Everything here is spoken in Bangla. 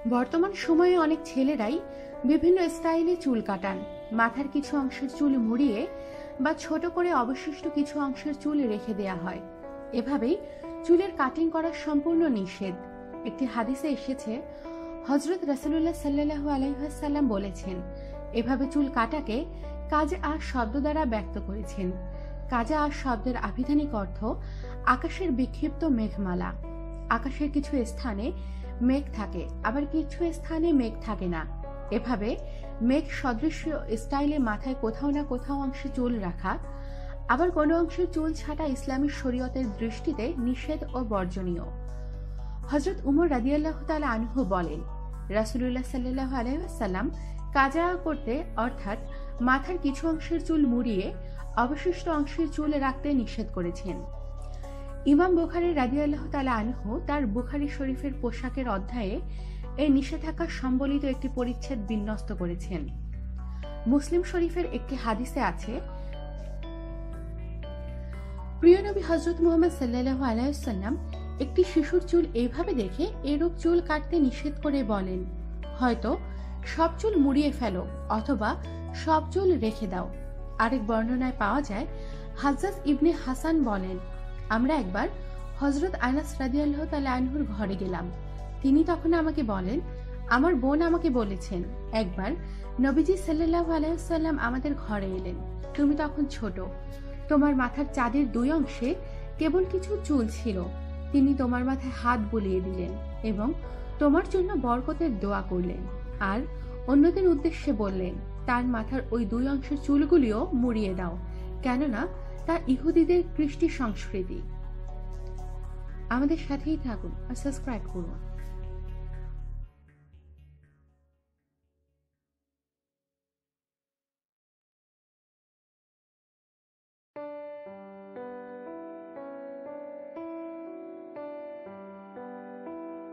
বর্তমান সময়ে অনেক ছেলেরাই বিভিন্ন স্টাইলে চুল কাটান। মাথার কিছু অংশের চুল মুড়িয়ে বা ছোট করে অবশিষ্ট কিছু অংশের চুল রেখে দেয়া হয়। এভাবেই চুলের কাটিং করা সম্পূর্ণ নিষেধ। একটি হাদিসে এসেছে, হযরত রাসূলুল্লাহ সাল্লাল্লাহু আলাইহি ওয়াসাল্লাম বলেছেন, এভাবে চুল কাটাকে কাজা শব্দ দ্বারা ব্যক্ত করেছেন। কাজা শব্দের আভিধানিক অর্থ আকাশের বিক্ষিপ্ত মেঘমালা। আকাশের কিছু স্থানে মেঘ থাকে, আবার কিছু স্থানে মেঘ থাকে না। এভাবে মেঘ সদৃশ্য স্টাইলে মাথায় কোথাও না কোথাও অংশে চুল রাখা, আবার কোনো অংশের চুল ছাঁটা ইসলামী শরীয়তের দৃষ্টিতে নিষেধ ও বর্জনীয়। হযরত উমর রাদিয়াল্লাহু তাআলা আনহু বলেন, রাসূলুল্লাহ সাল্লাল্লাহু আলাইহি ওয়াসাল্লাম কাজা করতে অর্থাৎ মাথার কিছু অংশের চুল মুড়িয়ে অবশিষ্ট অংশের চুল রাখতে নিষেধ করেছেন। ইমাম বুখারী রাদিয়াল্লাহু তাআলা আনহু তার বুখারী শরীফের পোশাকের অধ্যায়ে এই নিষেধাজ্ঞা সম্বলিত একটি পরিচ্ছেদ বিন্যস্ত করেছেন। মুসলিম শরীফের একটি হাদিসে আছে, প্রিয় নবী হযরত মুহাম্মদ সাল্লাল্লাহু আলাইহি ওয়াসাল্লাম একটি শিশুর চুল এইভাবে দেখে এরূপ চুল কাটতে নিষেধ করে বলেন, হয়তো সব চুল মুড়িয়ে ফেলো অথবা সব চুল রেখে দাও। আরেক বর্ণনায় পাওয়া যায়, হাজ্জাজ ইবনে হাসান বলেন, আমরা একবার হযরত আনাস রাদিয়াল্লাহু তাআলা আনহুর ঘরে গেলাম। তিনি তখন আমাকে বলেন, আমার বোন আমাকে বলেছেন, একবার নবীজি সাল্লাল্লাহু আলাইহি ওয়াসাল্লাম আমাদের ঘরে এলেন। তুমি তখন ছোট, তোমার মাথার চাঁদের দুই অংশে কেবল কিছু চুল ছিল। তিনি তোমার মাথায় হাত বুলিয়ে দিলেন এবং তোমার জন্য বরকতের দোয়া করলেন, আর অন্যদের উদ্দেশ্যে বললেন, তার মাথার ওই দুই অংশের চুলগুলিও মুড়িয়ে দাও, কেননা তা ইহুদিদের কৃষ্টি সংস্কৃতি। আমাদের সাথেই থাকুন আর সাবস্ক্রাইব করুন।